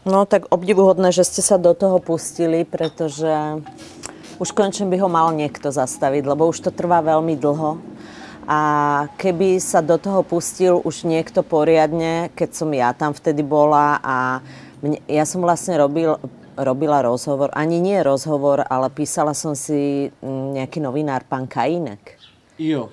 No tak obdivuhodné, že ste sa do toho pustili, pretože už konečne by ho mal niekto zastaviť, lebo už to trvá veľmi dlho. A keby sa do toho pustil už niekto poriadne, keď som ja tam vtedy bola a ja som vlastne robila rozhovor, ani nie rozhovor, ale písala som si nejaký novinár, pán Kajínek. Jo.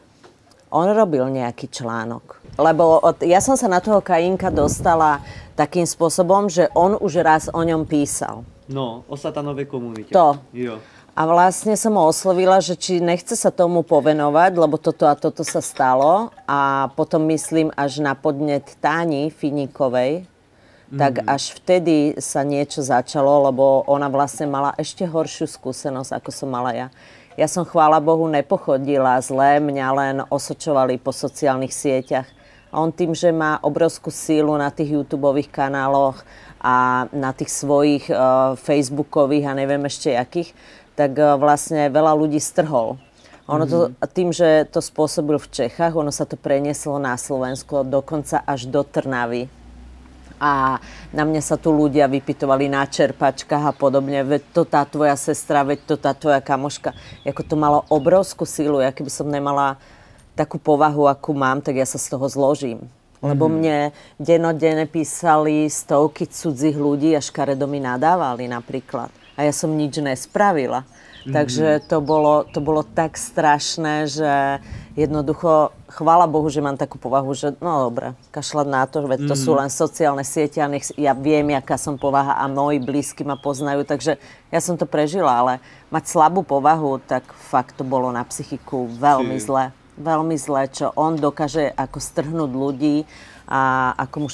On robil nejaký článok. Lebo ja som sa na toho Kajínka dostala takým spôsobom, že on už raz o ňom písal. No, o satanovej komunite. To. Jo. A vlastne som ho oslovila, že či nechce sa tomu povenovať, lebo toto a toto sa stalo. A potom myslím až na podnet Táni Finíkovej, tak až vtedy sa niečo začalo, lebo ona vlastne mala ešte horšiu skúsenosť, ako som mala ja. Ja som, chvála Bohu, nepochodila zle, mňa len osočovali po sociálnych sieťach. A on tým, že má obrovskú sílu na tých YouTubeových kanáloch a na tých svojich Facebookových a neviem ešte jakých, tak vlastne veľa ľudí strhol. Ono to, tým, že to spôsobil v Čechách, ono sa to prenieslo na Slovensko, dokonca až do Trnavy. A na mňa sa tu ľudia vypytovali na čerpačkách a podobne. Veď to tá tvoja sestra, veď to tá tvoja kamoška. Jako to malo obrovskú sílu. Ja keby som nemala takú povahu, akú mám, tak ja sa z toho zložím. Lebo mne dennodenne písali stovky cudzích ľudí a škaredo mi nadávali napríklad. A ja som nič nespravila. Takže to bolo tak strašné, že jednoducho, chvála Bohu, že mám takú povahu, že no dobre, kašľať na to, veď to sú len sociálne siete a nech ja viem, jaká som povaha a moji blízky ma poznajú, takže ja som to prežila, ale mať slabú povahu, tak fakt to bolo na psychiku veľmi zle. Veľmi zle, čo on dokáže ako strhnúť ľudí a ako mu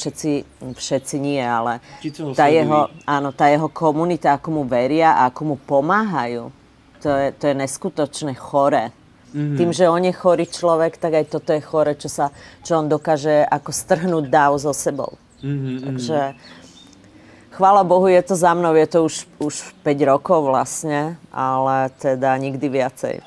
všetci nie, ale tá jeho komunita, ako mu veria a ako mu pomáhajú, to je neskutočne chore. Tým, že on je chorý človek, tak aj toto je chore, čo on dokáže ako strhnúť dáv so sebou. Takže chvála Bohu, je to za mnou, je to už 5 rokov vlastne, ale teda nikdy viacej.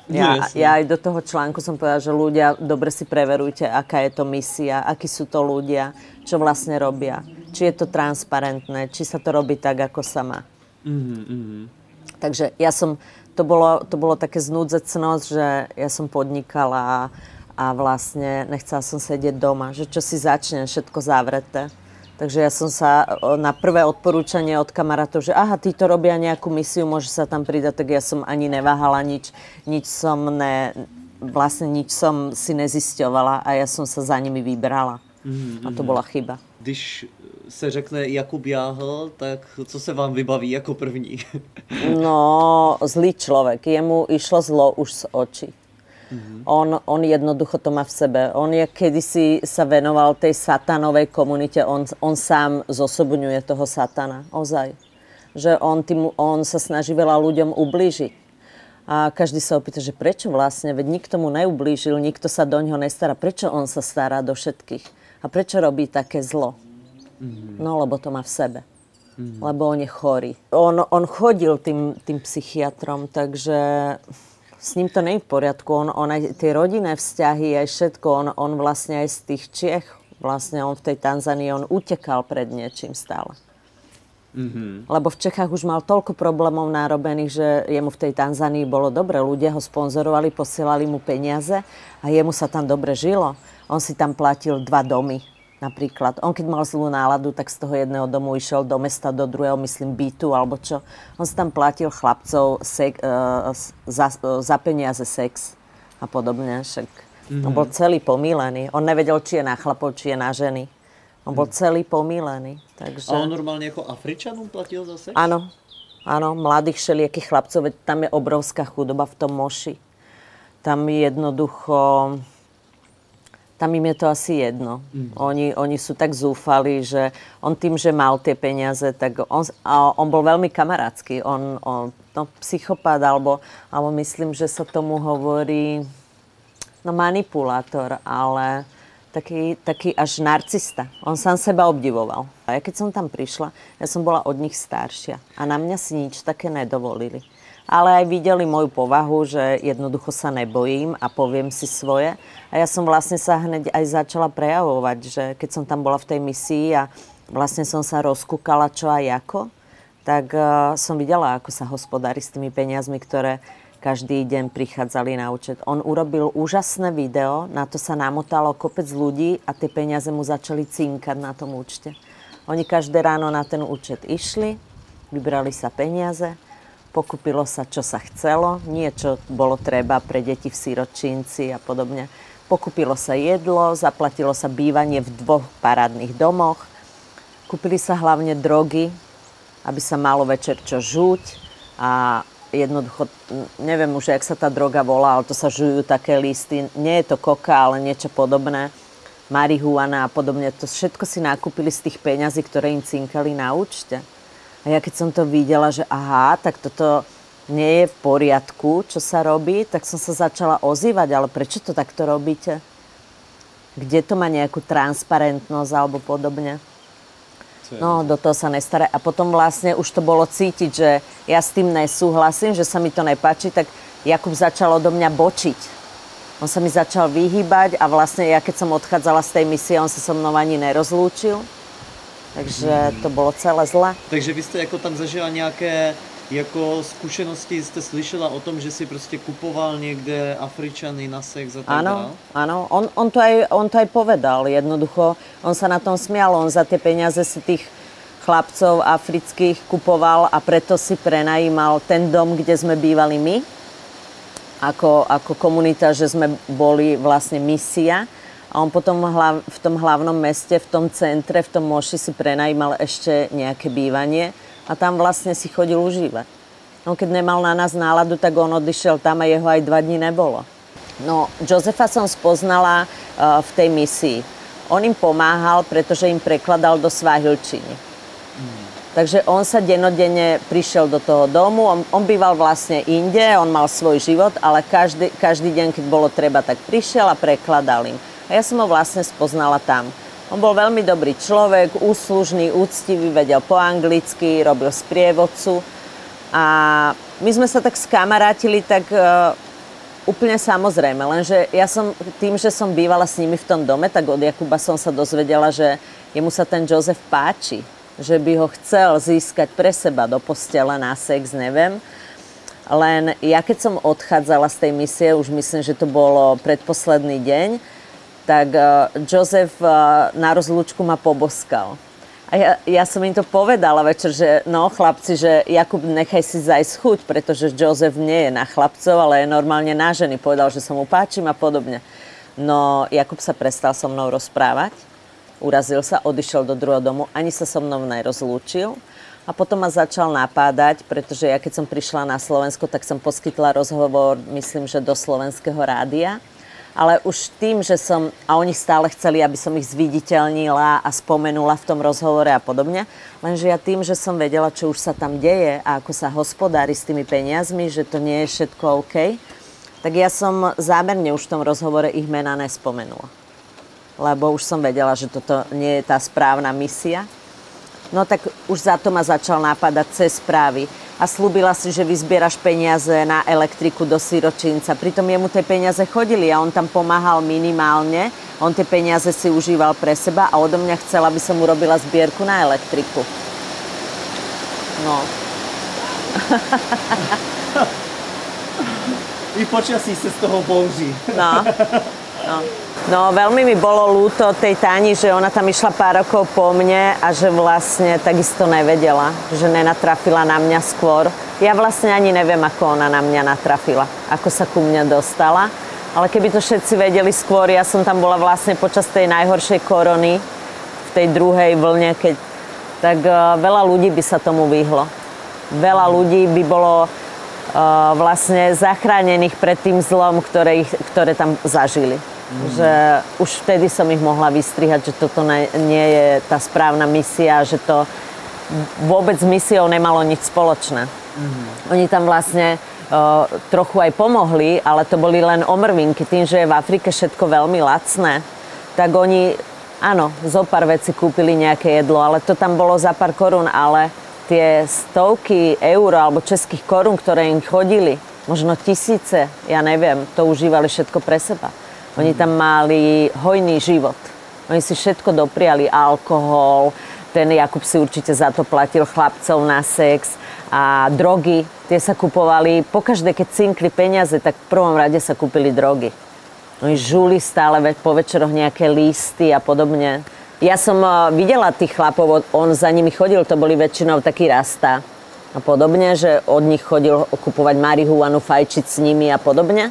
Ja aj do toho článku som povedala, že ľudia, dobre si preverujte, aká je to misia, akí sú to ľudia, čo vlastne robia. Či je to transparentné, či sa to robí tak, ako sa má. Takže to bolo také znúdzecnosť, že ja som podnikala a vlastne nechcela som sedieť doma, že čo si začne, všetko zavreté. Takže ja som sa na prvé odporúčanie od kamarátov, že aha, títo robia nejakú misiu, môže sa tam pridať, tak ja som ani neváhala, nič som si nezisťovala a ja som sa za nimi vybrala. A to bola chyba. Když se řekne Jakub Jáhl, tak co se vám vybaví jako první? No, zlý človek. Jemu išlo zlo už z očí. On jednoducho to má v sebe. On je kedysi sa venoval tej satanovej komunite. On sám zosobňuje toho satana. Ozaj. Že on sa snaží veľa ľuďom ublížiť. A každý sa opýta, že prečo vlastne? Veď nikto mu neublížil, nikto sa do ňoho nestará. Prečo on sa stará do všetkých? A prečo robí také zlo? No, lebo to má v sebe. Lebo on je chorý. On chodil tým psychiatrom, takže s ním to nie je v poriadku. On aj tie rodinné vzťahy, aj všetko, on vlastne aj z tých Čiech, vlastne on v tej Tanzánii, on utekal pred niečím stále. Lebo v Čechách už mal toľko problémov nárobených, že jemu v tej Tanzánii bolo dobre. Ľudia ho sponzorovali, posielali mu peniaze a jemu sa tam dobre žilo. On si tam platil 2 domy. Napríklad. On keď mal zlú náladu, tak z toho jedného domu išiel do mesta, do druhého, myslím, bytu alebo čo. On si tam platil chlapcov za peniaze sex a podobne. Však on bol celý pomýlený. On nevedel, či je na chlapov, či je na ženy. On bol celý pomýlený. Takže... A on normálne ako Afričanom platil za sex? Áno, mladých všelijakých chlapcov, veď tam je obrovská chudoba v tom moši. Tam jednoducho... Tam im je to asi jedno. Oni sú tak zúfali, že on tým, že mal tie peniaze, tak on bol veľmi kamarátsky. On psychopat, alebo myslím, že sa tomu hovorí manipulátor, ale taký až narcista. On sám seba obdivoval. A ja keď som tam prišla, ja som bola od nich staršia a na mňa si nič také nedovolili. Ale aj videli moju povahu, že jednoducho sa nebojím a poviem si svoje. A ja som vlastne sa hneď aj začala prejavovať, že keď som tam bola v tej misii a vlastne som sa rozkúkala čo aj ako, tak som videla, ako sa hospodári s tými peniazmi, ktoré každý deň prichádzali na účet. On urobil úžasné video, na to sa namotalo kopec ľudí a tie peniaze mu začali cinkať na tom účte. Oni každé ráno na ten účet išli, vybrali sa peniaze, pokúpilo sa, čo sa chcelo, nie čo bolo treba pre deti v siročinci a podobne. Pokúpilo sa jedlo, zaplatilo sa bývanie v 2 parádnych domoch, kúpili sa hlavne drogy, aby sa malo večer čo žuť a jednoducho, neviem už, jak sa tá droga volá, ale to sa žujú také listy, nie je to koka, ale niečo podobné, marihuana a podobne, to všetko si nakúpili z tých peňazí, ktoré im cinkali na účte. A ja keď som to videla, že aha, tak toto nie je v poriadku, čo sa robí, tak som sa začala ozývať, ale prečo to takto robíte? Kde to má nejakú transparentnosť alebo podobne? No, do toho sa nestará. A potom vlastne už to bolo cítiť, že ja s tým nesúhlasím, že sa mi to nepáči, tak Jakub začal odo mňa bočiť. On sa mi začal vyhýbať a vlastne ja keď som odchádzala z tej misie, on sa so mnou ani nerozlúčil. Takže to bylo celé zle. Takže vy jste jako tam zažila nějaké jako zkušenosti, jste slyšela o tom, že si prostě kupoval někde Afričany na sex a tak dále? Áno. On to aj povedal jednoducho. On sa na tom smial, on za tie peniaze si tých chlapcov afrických kupoval a preto si prenajímal ten dom, kde sme bývali my. Ako komunita, že sme boli vlastne misia. A on potom v tom hlavnom meste, v tom centre, v tom Moši si prenajímal ešte nejaké bývanie a tam vlastne si chodil užívať. On keď nemal na nás náladu, tak on odišiel tam a jeho aj 2 dní nebolo. No, Josefa som spoznala v tej misii. On im pomáhal, pretože im prekladal do svahilčiny. Takže on sa denodenne prišiel do toho domu, on býval vlastne inde, on mal svoj život, ale každý deň, keď bolo treba, tak prišiel a prekladal im. A ja som ho vlastne spoznala tam. On bol veľmi dobrý človek, úslužný, úctivý, vedel po anglicky, robil sprievodcu. A my sme sa tak skamarátili, tak úplne samozrejme. Lenže ja som, tým, že som bývala s nimi v tom dome, tak od Jakuba som sa dozvedela, že jemu sa ten Jozef páči. Že by ho chcel získať pre seba do postele na sex, neviem. Len ja keď som odchádzala z tej misie, už myslím, že to bolo predposledný deň, tak Jozef na rozlúčku ma poboskal. A ja som im to povedala večer, že no chlapci, že Jakub, nechaj si zajsť chuť, pretože Jozef nie je na chlapcov, ale je normálne na ženy. Povedal, že sa mu páčim a podobne. No Jakub sa prestal so mnou rozprávať, urazil sa, odišiel do druhého domu, ani sa so mnou nerozlúčil. A potom ma začal napádať, pretože ja keď som prišla na Slovensko, tak som poskytla rozhovor, myslím, že do Slovenského rádia. Ale už tým, že a oni stále chceli, aby som ich zviditeľnila a spomenula v tom rozhovore a podobne, lenže ja tým, že som vedela, čo už sa tam deje a ako sa hospodári s tými peniazmi, že to nie je všetko OK, tak ja som zámerne už v tom rozhovore ich mená nespomenula. Lebo už som vedela, že toto nie je tá správna misia. No tak už za to ma začal napadať cez správy. A slúbila si, že vyzbieraš peniaze na elektriku do siročinca. Pritom jemu tie peniaze chodili a on tam pomáhal minimálne. On tie peniaze si užíval pre seba a odo mňa chcel, aby som urobila zbierku na elektriku. No. I počasí sa z toho bouří. No, veľmi mi bolo ľúto tej Táni, že ona tam išla pár rokov po mne a že vlastne takisto nevedela, že nenatrafila na mňa skôr. Ja vlastne ani neviem, ako ona na mňa natrafila, ako sa ku mne dostala. Ale keby to všetci vedeli skôr, ja som tam bola vlastne počas tej najhoršej korony, v tej druhej vlne, tak veľa ľudí by sa tomu vyhlo. Veľa ľudí by bolo vlastne zachránených pred tým zlom, ktoré tam zažili. Že už vtedy som ich mohla vystrihať, že toto nie je tá správna misia, že to vôbec s misiou nemalo nič spoločné. Oni tam vlastne trochu aj pomohli, ale to boli len omrvinky. Tým, že je v Afrike všetko veľmi lacné, tak oni, áno, zo pár vecí kúpili nejaké jedlo, ale to tam bolo za pár korún, ale tie stovky eur alebo českých korún, ktoré im chodili, možno tisíce, ja neviem, to užívali všetko pre seba. Oni tam mali hojný život. Oni si všetko dopriali, alkohol, ten Jakub si určite za to platil chlapcov na sex a drogy, tie sa kupovali, pokaždé keď cinkli peniaze, tak v prvom rade sa kúpili drogy. Oni žuli stále po večeroch nejaké listy a podobne. Ja som videla tých chlapov, on za nimi chodil, to boli väčšinou takí rasta a podobne, že od nich chodil kupovať marihuanu, fajčiť s nimi a podobne.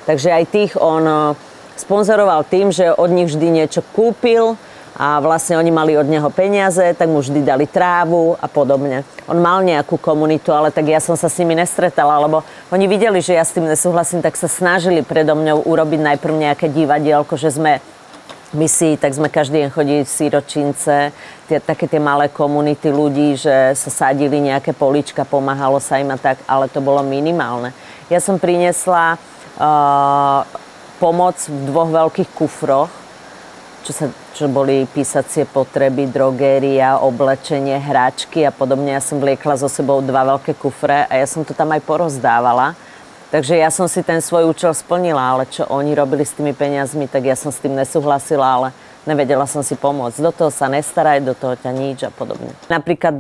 Takže aj tých on sponzoroval tým, že od nich vždy niečo kúpil a vlastne oni mali od neho peniaze, tak mu vždy dali trávu a podobne. On mal nejakú komunitu, ale tak ja som sa s nimi nestretala, lebo oni videli, že ja s tým nesúhlasím, tak sa snažili predo mňou urobiť najprv nejaké divadielko, že sme misií, tak sme každý deň chodili v síročince, také tie malé komunity ľudí, že sa sadili nejaké políčka, pomáhalo sa im a tak, ale to bolo minimálne. Ja som priniesla pomoc v 2 veľkých kufroch, čo boli písacie potreby, drogéria, oblečenie, hračky a podobne. Ja som vliekla so sebou 2 veľké kufre a ja som to tam aj porozdávala. Takže ja som si ten svoj účel splnila, ale čo oni robili s tými peniazmi, tak ja som s tým nesúhlasila, ale nevedela som si pomôcť. Do toho sa nestaraj, do toho ťa nič a podobne. Napríklad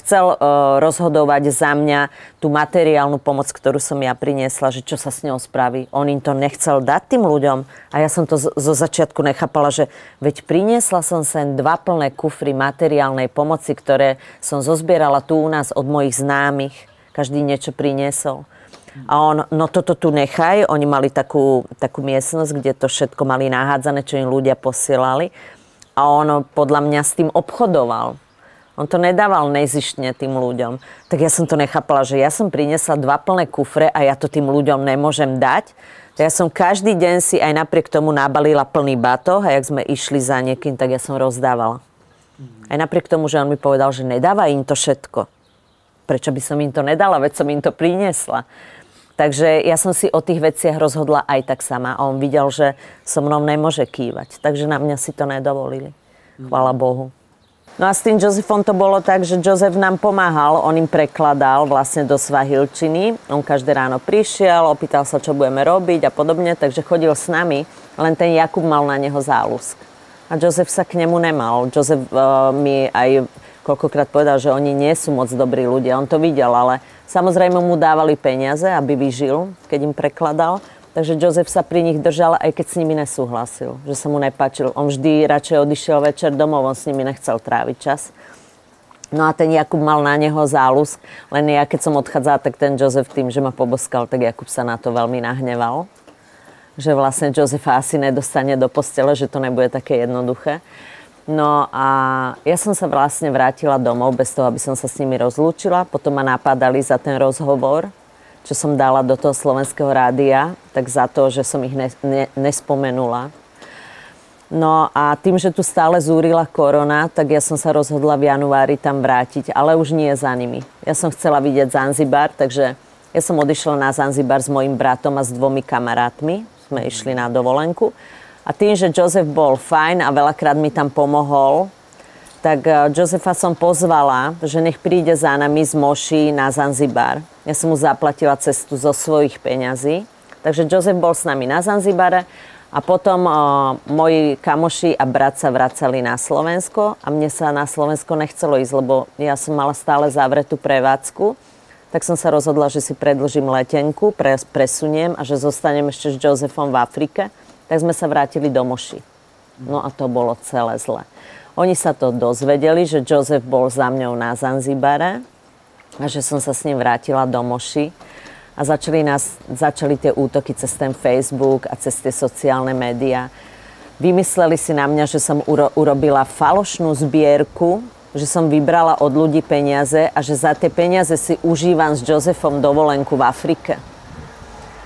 chcel rozhodovať za mňa tú materiálnu pomoc, ktorú som ja priniesla, že čo sa s ňou spraví. On im to nechcel dať tým ľuďom a ja som to zo začiatku nechápala, že veď priniesla som sem 2 plné kufry materiálnej pomoci, ktoré som zozbierala tu u nás od mojich známych. Každý niečo priniesol. A on, no toto tu nechaj, oni mali takú miestnosť, kde to všetko mali nahádzané, čo im ľudia posielali. A on podľa mňa s tým obchodoval. On to nedával nezištne tým ľuďom. Tak ja som to nechápala, že ja som priniesla 2 plné kufre a ja to tým ľuďom nemôžem dať. Tak ja som každý deň si aj napriek tomu nabalila plný batoh a jak sme išli za niekým, tak ja som rozdávala. Aj napriek tomu, že on mi povedal, že nedáva im to všetko. Prečo by som im to nedala, veď som im to priniesla. Takže ja som si o tých veciach rozhodla aj tak sama. A on videl, že so mnou nemôže kývať. Takže na mňa si to nedovolili. Chvála Bohu. No a s tým Josefom to bolo tak, že Josef nám pomáhal. On im prekladal vlastne do svahilčiny. On každé ráno prišiel, opýtal sa, čo budeme robiť a podobne. Takže chodil s nami. Len ten Jakub mal na neho záľusk. A Josef sa k nemu nemal. Josef mi aj koľkokrát povedal, že oni nie sú moc dobrí ľudia. On to videl, ale samozrejme mu dávali peniaze, aby vyžil, keď im prekladal. Takže Josef sa pri nich držal, aj keď s nimi nesúhlasil, že sa mu nepáčil. On vždy radšej odišiel večer domov, on s nimi nechcel tráviť čas. No a ten Jakub mal na neho záľusk, len ja keď som odchádzala, tak ten Josef tým, že ma poboskal, tak Jakub sa na to veľmi nahneval. Že vlastne Josefa asi nedostane do postele, že to nebude také jednoduché. No a ja som sa vlastne vrátila domov bez toho, aby som sa s nimi rozlúčila. Potom ma napádali za ten rozhovor, čo som dala do toho slovenského rádia, tak za to, že som ich nespomenula. No a tým, že tu stále zúrila korona, tak ja som sa rozhodla v januári tam vrátiť, ale už nie za nimi. Ja som chcela vidieť Zanzibar, takže ja som odišla na Zanzibar s mojím bratom a s 2 kamarátmi. Sme išli na dovolenku. A tým, že Josef bol fajn a veľakrát mi tam pomohol, tak Josefa som pozvala, že nech príde za nami z Moši na Zanzibar. Ja som mu zaplatila cestu zo svojich peňazí. Takže Josef bol s nami na Zanzibare a potom moji kamoši a brat sa vracali na Slovensko a mne sa na Slovensko nechcelo ísť, lebo ja som mala stále zavretú prevádzku. Tak som sa rozhodla, že si predĺžim letenku, presuniem a že zostanem ešte s Josefom v Afrike. Tak sme sa vrátili do Moši. No a to bolo celé zle. Oni sa to dozvedeli, že Josef bol za mňou na Zanzibare a že som sa s ním vrátila do Moši. A začali tie útoky cez ten Facebook a cez tie sociálne médiá. Vymysleli si na mňa, že som urobila falošnú zbierku, že som vybrala od ľudí peniaze a že za tie peniaze si užívam s Josefom dovolenku v Afrike.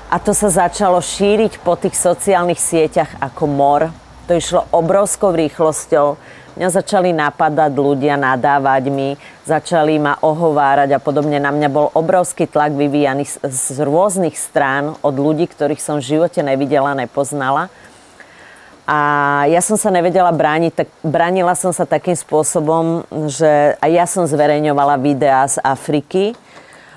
A to sa začalo šíriť po tých sociálnych sieťach ako mor. To išlo obrovskou rýchlosťou. Mňa začali napadať ľudia, nadávať mi, začali ma ohovárať a podobne. Na mňa bol obrovský tlak vyvíjaný z rôznych strán od ľudí, ktorých som v živote nevidela, nepoznala. A ja som sa nevedela brániť, tak bránila som sa takým spôsobom, že aj ja som zverejňovala videá z Afriky.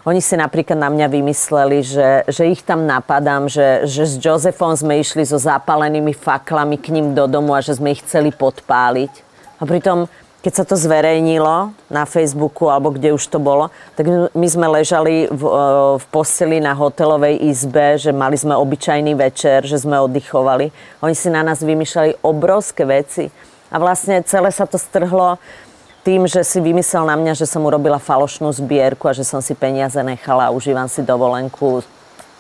Oni si napríklad na mňa vymysleli, že ich tam napadám, že s Josefom sme išli so zapálenými faklami k ním do domu a že sme ich chceli podpáliť. A pritom keď sa to zverejnilo na Facebooku alebo kde už to bolo, tak my sme ležali v posteli na hotelovej izbe, že mali sme obyčajný večer, že sme oddychovali. Oni si na nás vymýšľali obrovské veci. A vlastne celé sa to strhlo tým, že si vymyslel na mňa, že som urobila falošnú zbierku a že som si peniaze nechala a užívam si dovolenku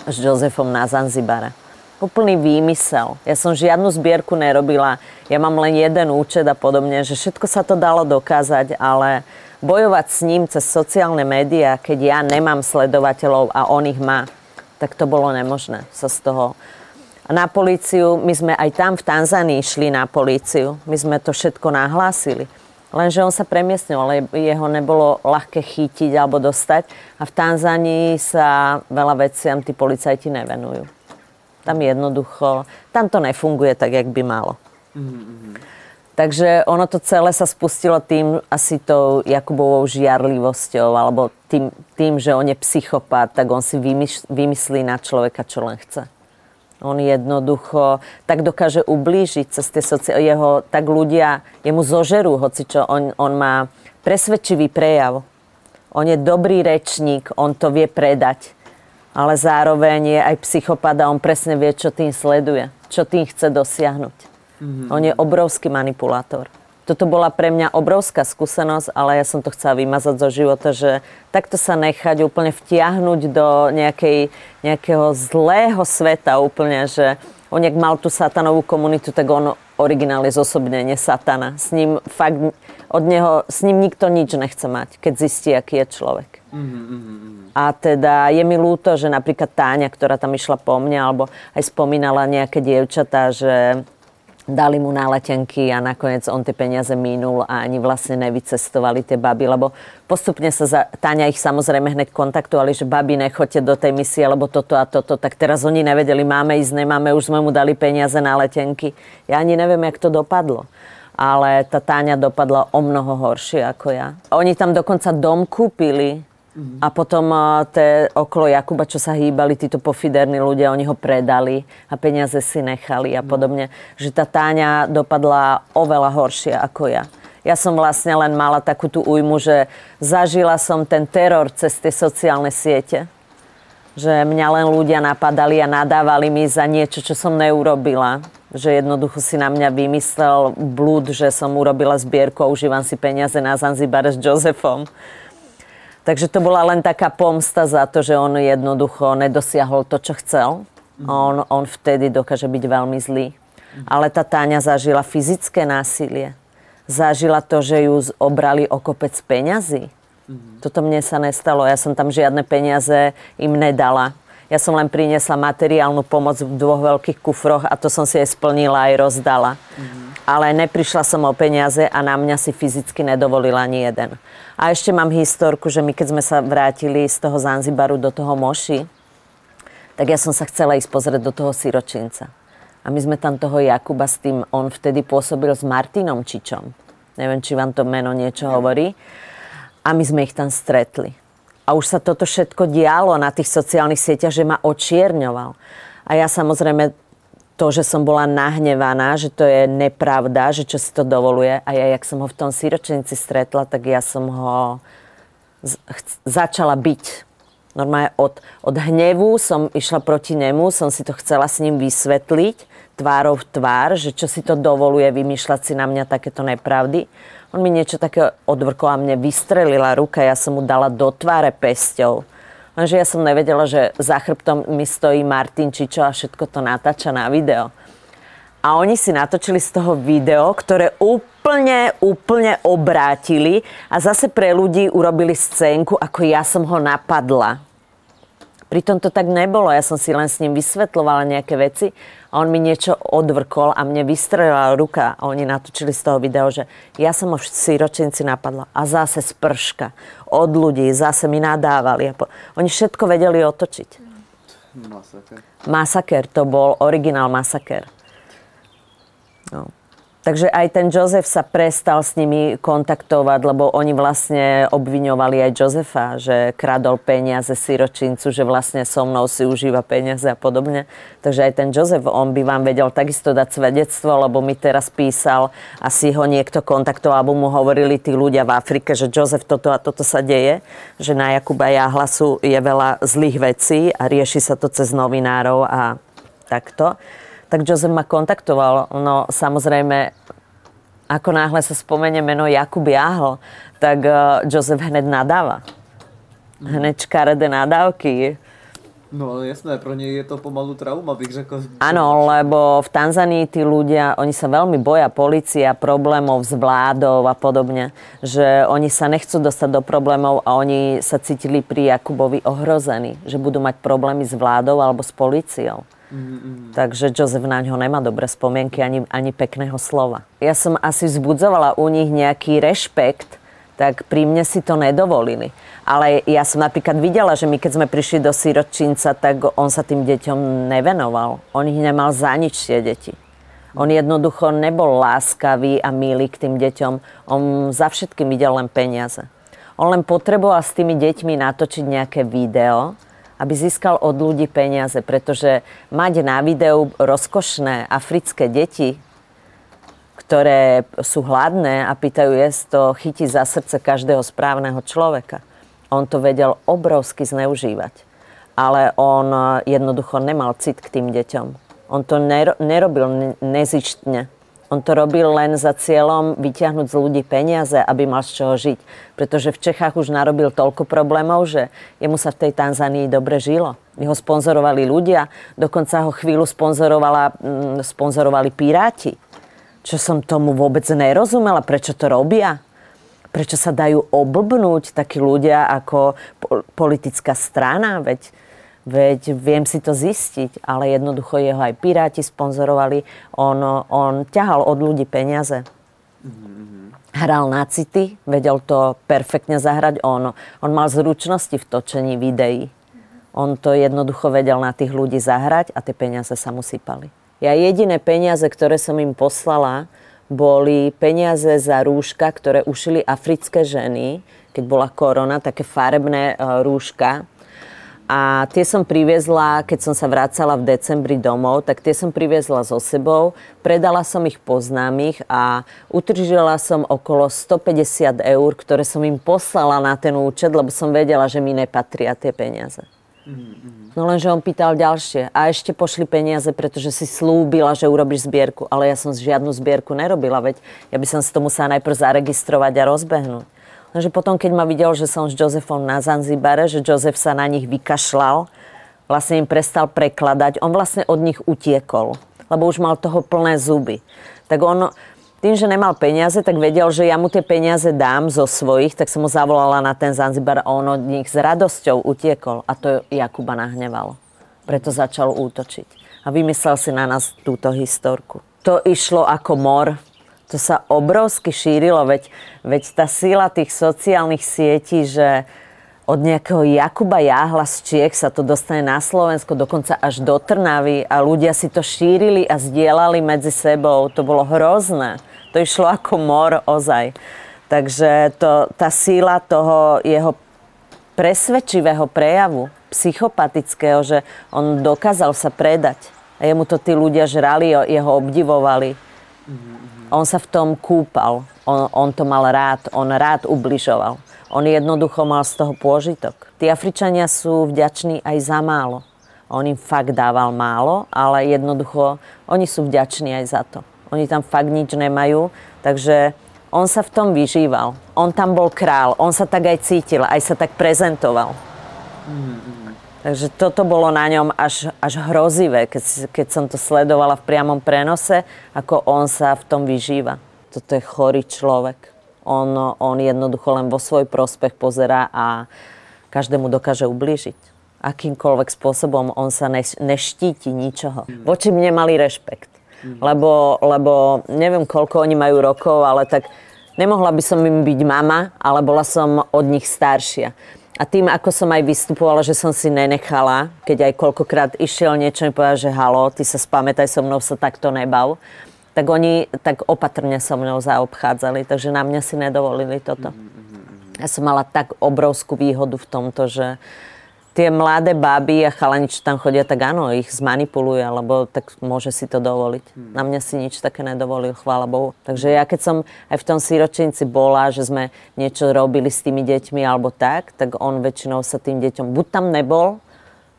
s Josefom na Zanzibare. Úplný výmysel. Ja som žiadnu zbierku nerobila. Ja mám len jeden účet a podobne, že všetko sa to dalo dokázať, ale bojovať s ním cez sociálne médiá, keď ja nemám sledovateľov a on ich má, tak to bolo nemožné sa z toho. A na políciu, my sme aj tam v Tanzánii šli na políciu. My sme to všetko nahlásili. Lenže on sa premiestnil, ale jeho nebolo ľahké chytiť alebo dostať. A v Tanzánii sa veľa veciam tí policajti nevenujú. Tam jednoducho, tam to nefunguje tak, jak by malo. Takže ono to celé sa spustilo tým, asi tou Jakubovou žiarlivosťou, alebo tým, že on je psychopat, tak on si vymyslí na človeka, čo len chce. On jednoducho tak dokáže ublížiť cez tie jeho, tak ľudia jemu zožerú, hocičo on má presvedčivý prejav. On je dobrý rečník, on to vie predať. Ale zároveň je aj psychopat a on presne vie, čo tým sleduje, čo tým chce dosiahnuť. On je obrovský manipulátor. Toto bola pre mňa obrovská skúsenosť, ale ja som to chcela vymazať zo života, že takto sa nechať úplne vtiahnuť do nejakého zlého sveta úplne, že on, jak mal tú satanovú komunitu, tak on originál je zosobnenie satana. S ním nikto nič nechce mať, keď zistí, aký je človek. A teda je mi ľúto, že napríklad Táňa, ktorá tam išla po mne, alebo aj spomínala nejaké dievčatá, že dali mu na letenky a nakoniec on tie peniaze minul a ani vlastne nevycestovali tie baby, lebo postupne Táňa ich samozrejme hneď kontaktovali, že babi, nechoďte do tej misie, lebo toto a toto, tak teraz oni nevedeli, máme ísť, nemáme, už sme mu dali peniaze na letenky. Ja ani neviem, jak to dopadlo. Ale tá Táňa dopadla o mnoho horšie ako ja. Oni tam dokonca dom kúpili a potom okolo Jakuba, čo sa hýbali, títo pofiderní ľudia, oni ho predali a peniaze si nechali a podobne. Že tá Táňa dopadla oveľa horšie ako ja. Ja som vlastne len mala takú tú újmu, že zažila som ten teror cez tie sociálne siete. Že mňa len ľudia napadali a nadávali mi za niečo, čo som neurobila. Že jednoducho si na mňa vymyslel blúd, že som urobila zbierku a užívam si peniaze na Zanzibare s Josefom. Takže to bola len taká pomsta za to, že on jednoducho nedosiahol to, čo chcel. On vtedy dokáže byť veľmi zlý. Ale tá Táňa zažila fyzické násilie. Zažila to, že ju obrali o kopec peňazí. Toto mne sa nestalo. Ja som tam žiadne peniaze im nedala. Ja som len priniesla materiálnu pomoc v 2 veľkých kufroch a to som si aj splnila, aj rozdala. Ale neprišla som o peniaze a na mňa si fyzicky nedovolila ani jeden. A ešte mám historku, že my keď sme sa vrátili z toho Zanzibaru do toho Moši, tak ja som sa chcela ísť pozrieť do toho siročinca. A my sme tam toho Jakuba s tým, on vtedy pôsobil s Martinom Čičom. Neviem, či vám to meno niečo hovorí. A my sme ich tam stretli. A už sa toto všetko dialo na tých sociálnych sieťach, že ma očierňoval. A ja samozrejme to, že som bola nahnevaná, že to je nepravda, že čo si to dovoluje. A ja, jak som ho v tom siročenici stretla, tak ja som ho začala byť. Normálne od hnevu som išla proti nemu, som si to chcela s ním vysvetliť, tvárou v tvár, že čo si to dovoluje vymýšľať si na mňa takéto nepravdy. On mi niečo také odvrkol a mne vystrelila ruka, ja som mu dala do tváre pesťou. Lenže ja som nevedela, že za chrbtom mi stojí Martin Čičo a všetko to natáča na video. A oni si natočili z toho video, ktoré úplne obrátili a zase pre ľudí urobili scénku, ako ja som ho napadla. Pritom to tak nebolo, ja som si len s ním vysvetľovala nejaké veci a on mi niečo odvrkol a mne vystrelila ruka a oni natočili z toho video, že ja som ho v siročinci napadla a zase sprška od ľudí, zase mi nadávali. Oni všetko vedeli otočiť. Masaker. Masaker, to bol originál masaker. No. Takže aj ten Jozef sa prestal s nimi kontaktovať, lebo oni vlastne obviňovali aj Jozefa, že kradol peniaze siročincu, že vlastne so mnou si užíva peniaze a podobne. Takže aj ten Jozef, on by vám vedel takisto dať svedectvo, lebo mi teraz písal, asi ho niekto kontaktoval, alebo mu hovorili tí ľudia v Afrike, že Jozef, toto a toto sa deje, že na Jakuba Jáhlasu je veľa zlých vecí a rieši sa to cez novinárov a takto. Tak Jozef ma kontaktoval. No samozrejme, ako náhle sa spomenie meno Jakub Jáhl, tak Jozef hneď nadáva. Hneď škaredé nadávky. No jasné, pro nej je to pomalu trauma, bych řekl. Áno, lebo v Tanzánii tí ľudia, oni sa veľmi boja polícia, problémov s vládou a podobne, že oni sa nechcú dostať do problémov a oni sa cítili pri Jakubovi ohrození, že budú mať problémy s vládou alebo s políciou. Takže Jozef na ňo nemá dobré spomienky ani pekného slova. Ja som asi vzbudzovala u nich nejaký rešpekt, tak pri mne si to nedovolili. Ale ja som napríklad videla, že my keď sme prišli do siročinca, tak on sa tým deťom nevenoval. On ich nemal za nič, tie deti. On jednoducho nebol láskavý a milý k tým deťom. On za všetkým videl len peniaze. On len potreboval s tými deťmi natočiť nejaké video, aby získal od ľudí peniaze, pretože mať na videu rozkošné africké deti, ktoré sú hladné a pýtajú jesť, to chytí za srdce každého správneho človeka. On to vedel obrovsky zneužívať. Ale on jednoducho nemal cit k tým deťom. On to nerobil nezištne. On to robil len za cieľom vyťahnuť z ľudí peniaze, aby mal z čoho žiť. Pretože v Čechách už narobil toľko problémov, že jemu sa v tej Tanzánii dobre žilo. Jeho sponzorovali ľudia, dokonca ho chvíľu sponzorovali piráti. Čo som tomu vôbec nerozumela, prečo to robia? Prečo sa dajú oblbnúť takí ľudia ako politická strana? Veď viem si to zistiť, ale jednoducho jeho aj piráti sponzorovali. On ťahal od ľudí peniaze. Hral na city, vedel to perfektne zahrať. On mal zručnosti v točení videí. On to jednoducho vedel na tých ľudí zahrať a tie peniaze sa mu sypali. Ja jediné peniaze, ktoré som im poslala, boli peniaze za rúška, ktoré ušili africké ženy, keď bola korona, také farebné rúška. A tie som priviezla, keď som sa vracala v decembri domov, tak tie som priviezla so sebou, predala som ich po známych a utržila som okolo 150 eur, ktoré som im poslala na ten účet, lebo som vedela, že mi nepatria tie peniaze. No lenže on pýtal ďalšie. A ešte pošli peniaze, pretože si slúbila, že urobíš zbierku. Ale ja som žiadnu zbierku nerobila, veď ja by som si to musela najprv zaregistrovať a rozbehnúť. Lenže potom, keď ma videl, že som s Jozefom na Zanzibare, že Jozef sa na nich vykašľal, vlastne im prestal prekladať, on vlastne od nich utiekol, lebo už mal toho plné zuby. Tak on, tým, že nemal peniaze, tak vedel, že ja mu tie peniaze dám zo svojich, tak som mu zavolala na ten Zanzibar a on od nich s radosťou utiekol. A to Jakuba nahnevalo. Preto začal útočiť. A vymyslel si na nás túto historku. To išlo ako mor. To sa obrovsky šírilo, veď tá sila tých sociálnych sietí, že od nejakého Jakuba Jáhla z Čiech sa to dostane na Slovensko, dokonca až do Trnavy a ľudia si to šírili a zdieľali medzi sebou. To bolo hrozné. To išlo ako mor ozaj. Takže tá síla toho jeho presvedčivého prejavu, psychopatického, že on dokázal sa predať. A jemu to tí ľudia žrali, jeho obdivovali. On sa v tom kúpal. On to mal rád. On rád ubližoval. On jednoducho mal z toho pôžitok. Tí Afričania sú vďační aj za málo. On im fakt dával málo, ale jednoducho oni sú vďační aj za to. Oni tam fakt nič nemajú, takže on sa v tom vyžíval. On tam bol král, on sa tak aj cítil, aj sa tak prezentoval. Takže toto bolo na ňom až hrozivé, keď som to sledovala v priamom prenose, ako on sa v tom vyžíva. Toto je chorý človek. On jednoducho len vo svoj prospech pozerá a každému dokáže ublížiť. Akýmkoľvek spôsobom on sa neštíti ničoho. Voči mne mali rešpekt. Lebo neviem, koľko oni majú rokov, ale tak nemohla by som im byť mama, ale bola som od nich staršia. A tým, ako som aj vystupovala, že som si nenechala, keď aj koľkokrát išiel niečo mi povedal, že halo, ty sa spamätaj, so mnou sa takto nebav. tak oni tak opatrne so mnou zaobchádzali, takže na mňa si nedovolili toto. Ja som mala tak obrovskú výhodu v tomto, že tie mladé baby a chalani, čo tam chodia, tak áno, ich zmanipuluje, lebo tak môže si to dovoliť. Na mňa si nič také nedovolil, chvála Bohu. Takže ja keď som aj v tom siročinci bola, že sme niečo robili s tými deťmi alebo tak on väčšinou sa tým deťom buď tam nebol,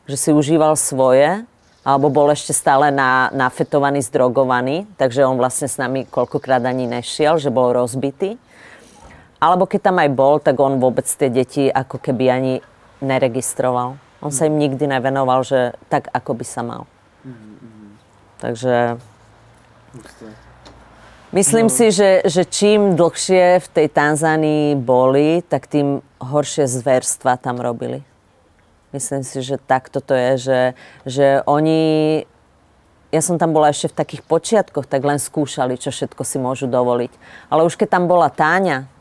že si užíval svoje, alebo bol ešte stále nafetovaný, zdrogovaný, takže on vlastne s nami koľkokrát ani nešiel, že bol rozbitý. Alebo keď tam aj bol, tak on vôbec tie deti ako keby ani neregistroval. On sa im nikdy nevenoval, že tak, ako by sa mal. Takže myslím si, že čím dlhšie v tej Tanzánii boli, tak tým horšie zverstva tam robili. Myslím si, že takto to je, že oni... Ja som tam bola ešte v takých počiatkoch, tak len skúšali, čo všetko si môžu dovoliť. Ale už keď tam bola Táňa,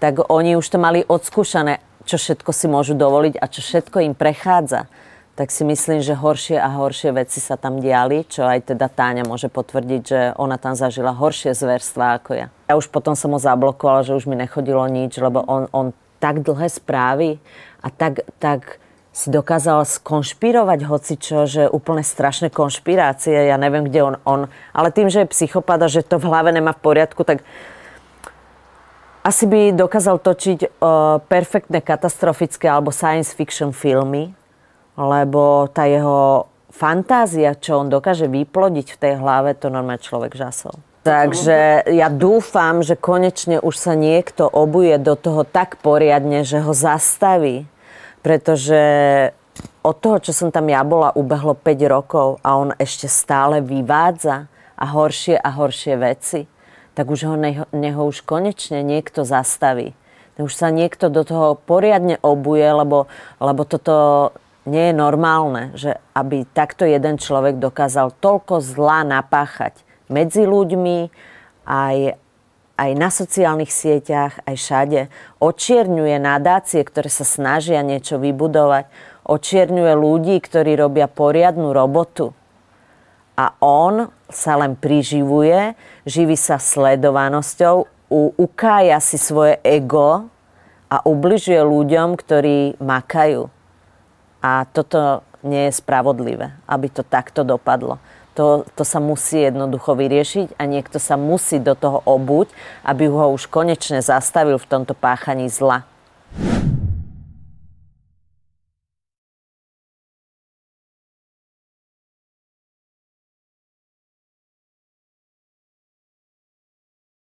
tak oni už to mali odskúšané, čo všetko si môžu dovoliť a čo všetko im prechádza. Tak si myslím, že horšie a horšie veci sa tam diali, čo aj teda Táňa môže potvrdiť, že ona tam zažila horšie zverstvá ako ja. Ja už potom som ho zablokovala, že už mi nechodilo nič, lebo on tak dlhé správy a tak si dokázal skonšpirovať hocičo, že úplne strašné konšpirácie. Ja neviem, kde on... Ale tým, že je psychopat a že to v hlave nemá v poriadku, tak asi by dokázal točiť perfektné katastrofické alebo science fiction filmy, lebo tá jeho fantázia, čo on dokáže vyplodiť v tej hlave, to normálne človek žasol. Takže ja dúfam, že konečne už sa niekto obuje do toho tak poriadne, že ho zastaví. Pretože od toho, čo som tam ja bola, ubehlo 5 rokov a on ešte stále vyvádza a horšie veci, tak už nech ho už konečne niekto zastaví. Už sa niekto do toho poriadne obuje, lebo toto nie je normálne, že aby takto jeden človek dokázal toľko zla napáchať medzi ľuďmi, aj na sociálnych sieťach, aj všade. Očierňuje nadácie, ktoré sa snažia niečo vybudovať. Očierňuje ľudí, ktorí robia poriadnu robotu. A on sa len priživuje, živí sa sledovanosťou, ukája si svoje ego a ubližuje ľuďom, ktorí makajú. A toto nie je spravodlivé, aby to takto dopadlo. To sa musí jednoducho vyriešiť a niekto sa musí do toho obuť, aby ho už konečne zastavil v tomto páchaní zla.